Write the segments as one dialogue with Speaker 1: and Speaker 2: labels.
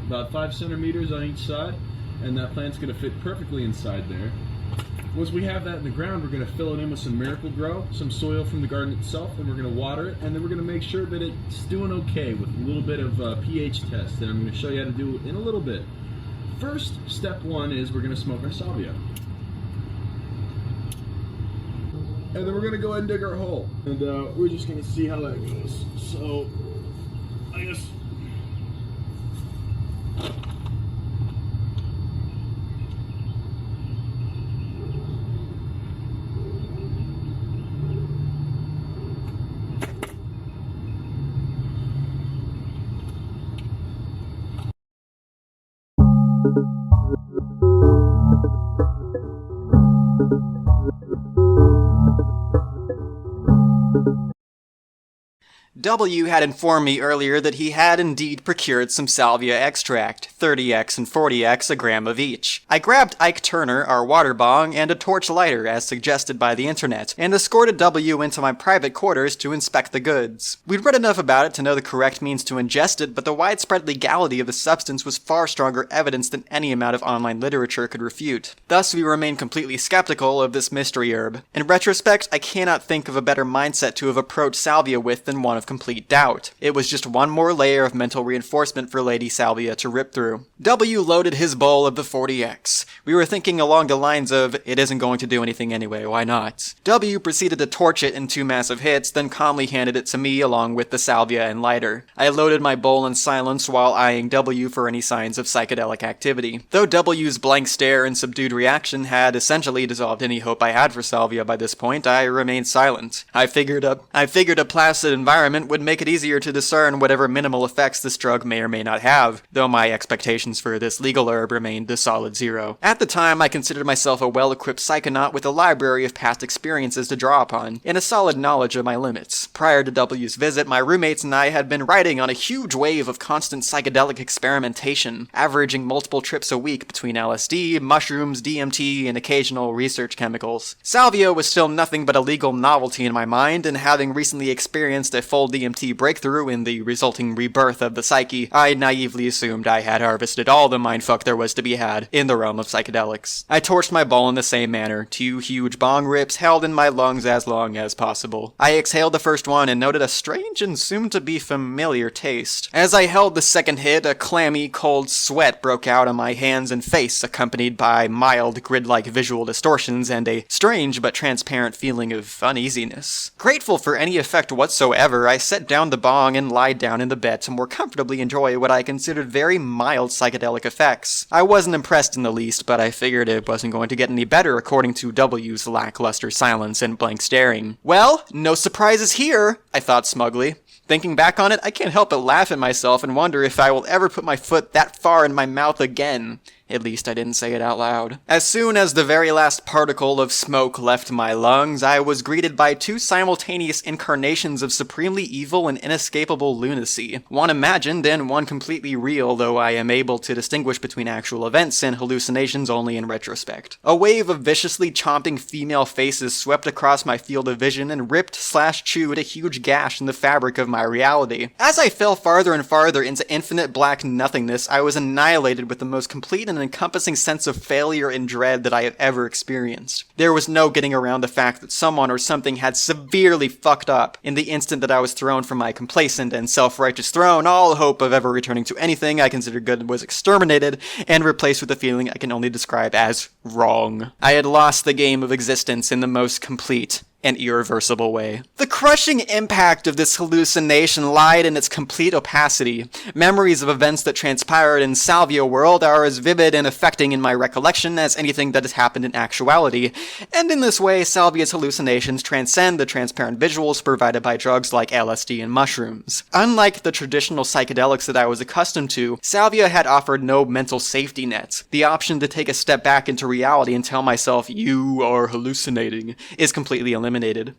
Speaker 1: about 5 centimeters on each side, and that plant's going to fit perfectly inside there. Once we have that in the ground, we're going to fill it in with some Miracle Grow, some soil from the garden itself, and we're going to water it, and then we're going to make sure that it's doing okay with a little bit of pH test, and I'm going to show you how to do it in a little bit. First, step one is we're going to smoke our salvia. And then we're going to go ahead and dig our hole, and we're just going to see how that goes. So, I guess...
Speaker 2: W had informed me earlier that he had indeed procured some salvia extract, 30x and 40x, a gram of each. I grabbed Ike Turner, our water bong, and a torch lighter as suggested by the internet, and escorted W into my private quarters to inspect the goods. We'd read enough about it to know the correct means to ingest it, but the widespread legality of the substance was far stronger evidence than any amount of online literature could refute. Thus, we remain completely skeptical of this mystery herb. In retrospect, I cannot think of a better mindset to have approached salvia with than one of complete doubt. It was just one more layer of mental reinforcement for Lady Salvia to rip through. W loaded his bowl of the 40x. We were thinking along the lines of, it isn't going to do anything anyway, why not? W proceeded to torch it in 2 massive hits, then calmly handed it to me along with the salvia and lighter. I loaded my bowl in silence while eyeing W for any signs of psychedelic activity. Though W's blank stare and subdued reaction had essentially dissolved any hope I had for salvia by this point, I remained silent. I figured a placid environment would make it easier to discern whatever minimal effects this drug may or may not have, though my expectations for this legal herb remained a solid 0. At the time, I considered myself a well-equipped psychonaut with a library of past experiences to draw upon, and a solid knowledge of my limits. Prior to W's visit, my roommates and I had been riding on a huge wave of constant psychedelic experimentation, averaging multiple trips a week between LSD, mushrooms, DMT, and occasional research chemicals. Salvia was still nothing but a legal novelty in my mind, and having recently experienced a full DMT breakthrough in the resulting rebirth of the psyche, I naively assumed I had harvested all the mindfuck there was to be had in the realm of psychedelics. I torched my bowl in the same manner, 2 huge bong rips held in my lungs as long as possible. I exhaled the first one and noted a strange and soon-to-be familiar taste. As I held the second hit, a clammy, cold sweat broke out on my hands and face, accompanied by mild, grid-like visual distortions and a strange but transparent feeling of uneasiness. Grateful for any effect whatsoever, I set down the bong and lied down in the bed to more comfortably enjoy what I considered very mild psychedelic effects. I wasn't impressed in the least, but I figured it wasn't going to get any better according to W's lackluster silence and blank staring. Well, no surprises here, I thought smugly. Thinking back on it, I can't help but laugh at myself and wonder if I will ever put my foot that far in my mouth again. At least I didn't say it out loud. As soon as the very last particle of smoke left my lungs, I was greeted by 2 simultaneous incarnations of supremely evil and inescapable lunacy. One imagined and one completely real, though I am able to distinguish between actual events and hallucinations only in retrospect. A wave of viciously chomping female faces swept across my field of vision and ripped/chewed a huge gash in the fabric of my reality. As I fell farther and farther into infinite black nothingness, I was annihilated with the most complete and encompassing sense of failure and dread that I have ever experienced. There was no getting around the fact that someone or something had severely fucked up. In the instant that I was thrown from my complacent and self-righteous throne, all hope of ever returning to anything I considered good was exterminated and replaced with a feeling I can only describe as wrong. I had lost the game of existence in the most complete and irreversible way. The crushing impact of this hallucination lied in its complete opacity. Memories of events that transpired in Salvia world are as vivid and affecting in my recollection as anything that has happened in actuality, and in this way, Salvia's hallucinations transcend the transparent visuals provided by drugs like LSD and mushrooms. Unlike the traditional psychedelics that I was accustomed to, Salvia had offered no mental safety net. The option to take a step back into reality and tell myself, "You are hallucinating," is completely eliminated.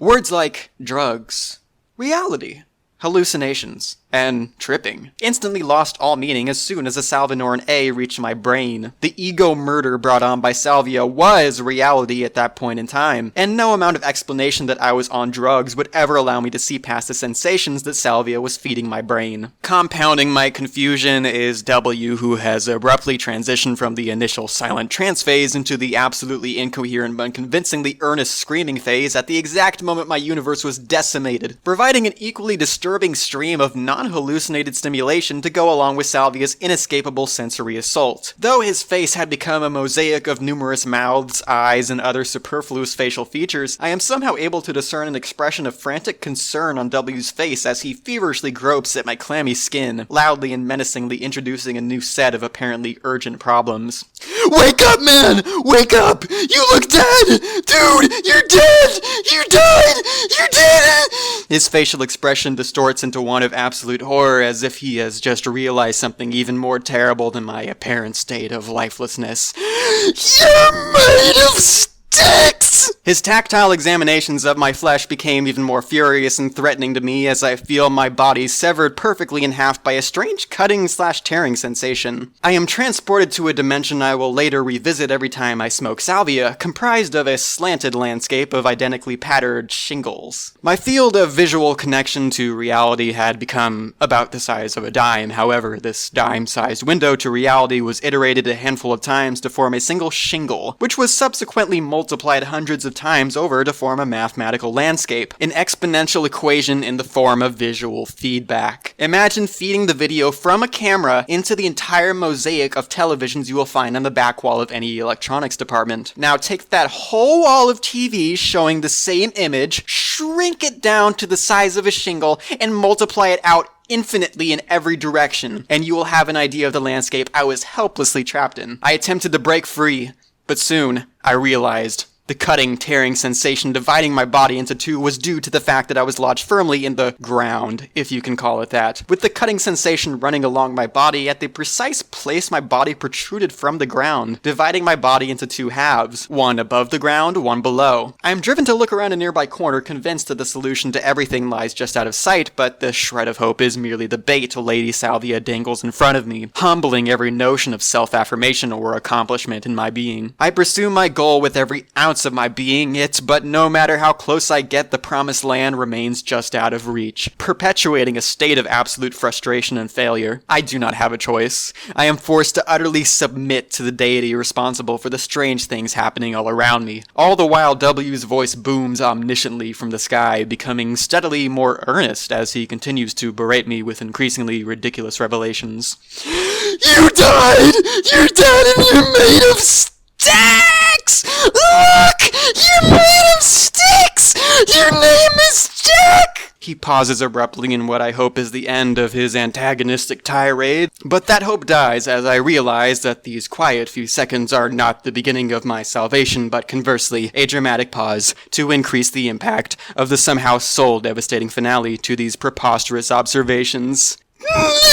Speaker 2: Words like drugs, reality, hallucinations, and tripping. Instantly lost all meaning as soon as a Salvinoran A reached my brain. The ego murder brought on by Salvia was reality at that point in time, and no amount of explanation that I was on drugs would ever allow me to see past the sensations that Salvia was feeding my brain. Compounding my confusion is W, who has abruptly transitioned from the initial silent trance phase into the absolutely incoherent but convincingly earnest screaming phase at the exact moment my universe was decimated, providing an equally disturbing stream of non-hallucinated stimulation to go along with Salvia's inescapable sensory assault. Though his face had become a mosaic of numerous mouths, eyes, and other superfluous facial features, I am somehow able to discern an expression of frantic concern on W's face as he feverishly gropes at my clammy skin, loudly and menacingly introducing a new set of apparently urgent problems. Wake up, man! Wake up! You look dead! Dude, you're dead! You died! You're dead! His facial expression distorts into one of absolute horror as if he has just realized something even more terrible than my apparent state of lifelessness. You're made of sticks! His tactile examinations of my flesh became even more furious and threatening to me as I feel my body severed perfectly in half by a strange cutting/tearing sensation. I am transported to a dimension I will later revisit every time I smoke salvia, comprised of a slanted landscape of identically patterned shingles. My field of visual connection to reality had become about the size of a dime. However, this dime-sized window to reality was iterated a handful of times to form a single shingle, which was subsequently multiplied hundreds of times over to form a mathematical landscape, an exponential equation in the form of visual feedback. Imagine feeding the video from a camera into the entire mosaic of televisions you will find on the back wall of any electronics department. Now take that whole wall of TVs showing the same image, shrink it down to the size of a shingle, and multiply it out infinitely in every direction, and you will have an idea of the landscape I was helplessly trapped in. I attempted to break free, but soon I realized the cutting, tearing sensation dividing my body into two was due to the fact that I was lodged firmly in the ground, if you can call it that, with the cutting sensation running along my body at the precise place my body protruded from the ground, dividing my body into two halves, one above the ground, one below. I am driven to look around a nearby corner, convinced that the solution to everything lies just out of sight, but the shred of hope is merely the bait Lady Salvia dangles in front of me, humbling every notion of self-affirmation or accomplishment in my being. I pursue my goal with every ounce of my being but no matter how close I get, the promised land remains just out of reach, perpetuating a state of absolute frustration and failure. I do not have a choice. I am forced to utterly submit to the deity responsible for the strange things happening all around me. All the while, W's voice booms omnisciently from the sky, becoming steadily more earnest as he continues to berate me with increasingly ridiculous revelations. You died! You're dead and you're made of sticks! Look! You're made of sticks! Your name is Jack! He pauses abruptly in what I hope is the end of his antagonistic tirade, but that hope dies as I realize that these quiet few seconds are not the beginning of my salvation, but conversely, a dramatic pause to increase the impact of the somehow soul-devastating finale to these preposterous observations.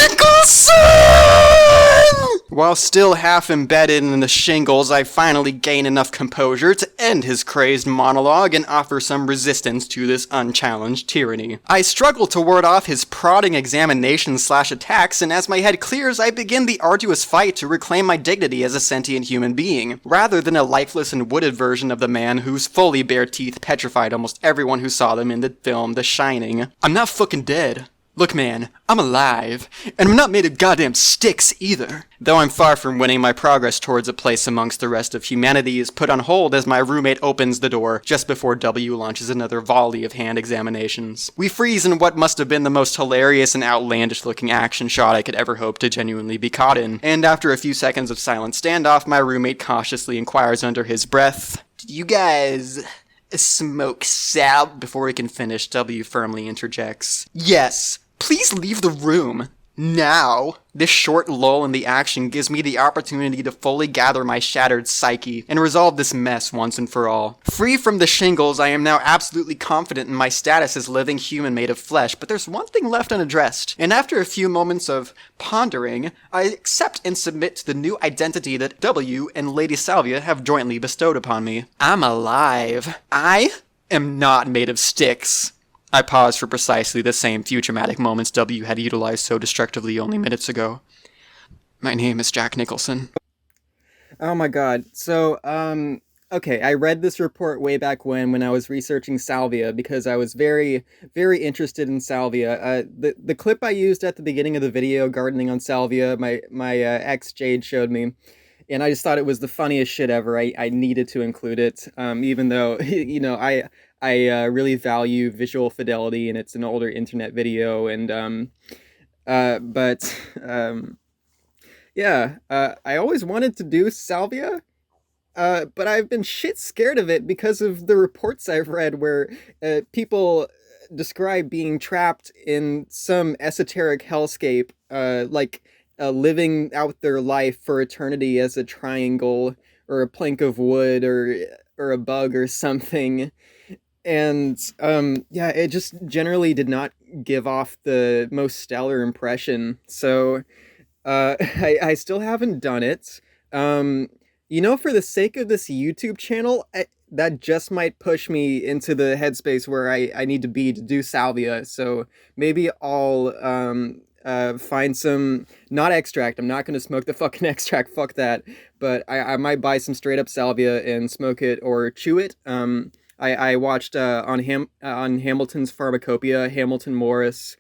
Speaker 2: Nicholson! While still half embedded in the shingles, I finally gain enough composure to end his crazed monologue and offer some resistance to this unchallenged tyranny. I struggle to ward off his prodding examinations/attacks, and as my head clears, I begin the arduous fight to reclaim my dignity as a sentient human being, rather than a lifeless and wooded version of the man whose fully bare teeth petrified almost everyone who saw them in the film The Shining. I'm not fucking dead. Look, man, I'm alive, and I'm not made of goddamn sticks either. Though I'm far from winning, my progress towards a place amongst the rest of humanity is put on hold as my roommate opens the door just before W launches another volley of hand examinations. We freeze in what must have been the most hilarious and outlandish-looking action shot I could ever hope to genuinely be caught in, and after a few seconds of silent standoff, my roommate cautiously inquires under his breath, "Did you guys smoke sal?" Before he can finish, W firmly interjects, "Yes. Please leave the room. Now." This short lull in the action gives me the opportunity to fully gather my shattered psyche and resolve this mess once and for all. Free from the shingles, I am now absolutely confident in my status as living human made of flesh, but there's one thing left unaddressed. And after a few moments of pondering, I accept and submit to the new identity that W and Lady Salvia have jointly bestowed upon me. I'm alive. I am not made of sticks. I paused for precisely the same few dramatic moments W had utilized so destructively only minutes ago. My name is Jack Nicholson.
Speaker 3: Oh my god. Okay, I read this report way back when I was researching Salvia because I was very, very interested in Salvia. The clip I used at the beginning of the video, gardening on Salvia, my ex Jade showed me, and I just thought it was the funniest shit ever. I needed to include it, even though I really value visual fidelity, and it's an older internet video, and but yeah, I always wanted to do Salvia, but I've been shit scared of it because of the reports I've read where people describe being trapped in some esoteric hellscape, living out their life for eternity as a triangle or a plank of wood or a bug or something. And yeah, it just generally did not give off the most stellar impression. So I still haven't done it. Um, for the sake of this YouTube channel, that just might push me into the headspace where I need to be to do salvia. So maybe I'll find some, not extract. I'm not going to smoke the fucking extract. Fuck that. But I might buy some straight up salvia and smoke it or chew it. I watched on Hamilton's Pharmacopoeia, Hamilton Morris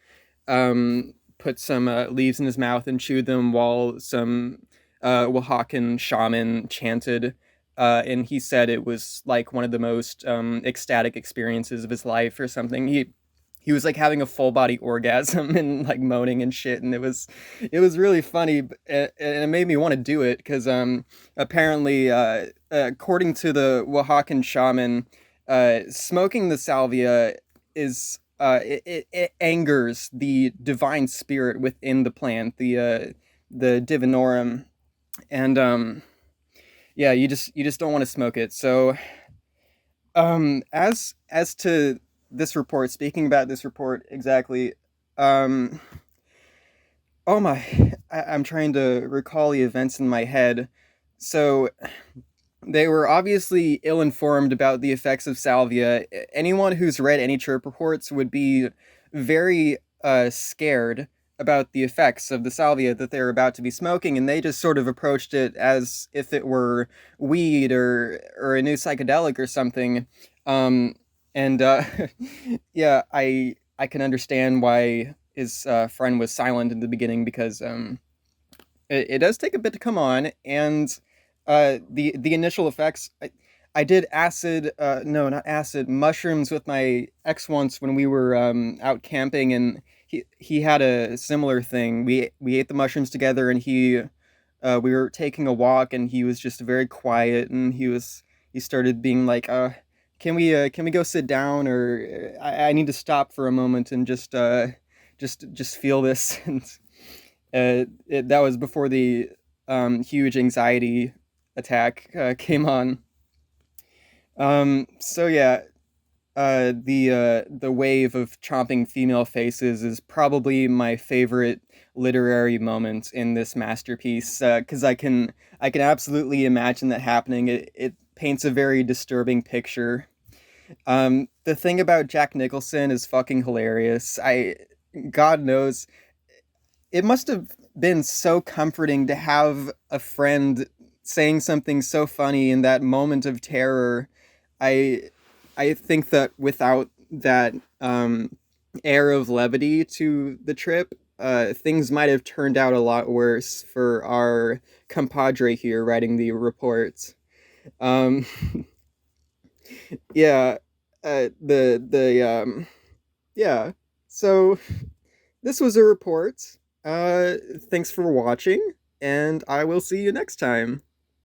Speaker 3: put some leaves in his mouth and chewed them while some Oaxacan shaman chanted. And he said it was like one of the most ecstatic experiences of his life or something. He was like having a full body orgasm and like moaning and shit, and it was really funny, and it made me want to do it because apparently according to the Oaxacan shaman, smoking the salvia is it angers the divine spirit within the plant, the divinorum, and yeah, you just don't want to smoke it. So as to this report, speaking about this report exactly, um, oh my, I'm trying to recall the events in my head. So they were obviously ill-informed about the effects of salvia. Anyone who's read any chirp reports would be very scared about the effects of the salvia that they were about to be smoking, and they just sort of approached it as if it were weed or a new psychedelic or something. Um, and yeah, I can understand why his friend was silent in the beginning because it does take a bit to come on, and the initial effects. I did acid, no, not acid, mushrooms with my ex once when we were out camping, and he had a similar thing. We ate the mushrooms together, and we were taking a walk, and he was just very quiet, and he started being like, can we go sit down, or I need to stop for a moment and just feel this. And that was before the huge anxiety attack came on. So yeah, the wave of chomping female faces is probably my favorite literary moment in this masterpiece because I can absolutely imagine that happening. It paints a very disturbing picture. The thing about Jack Nicholson is fucking hilarious. God knows, it must have been so comforting to have a friend saying something so funny in that moment of terror. I I think that without that air of levity to the trip, things might have turned out a lot worse for our compadre here writing the reports. Um, yeah, yeah. So this was a report. Thanks for watching, and I will see you next time.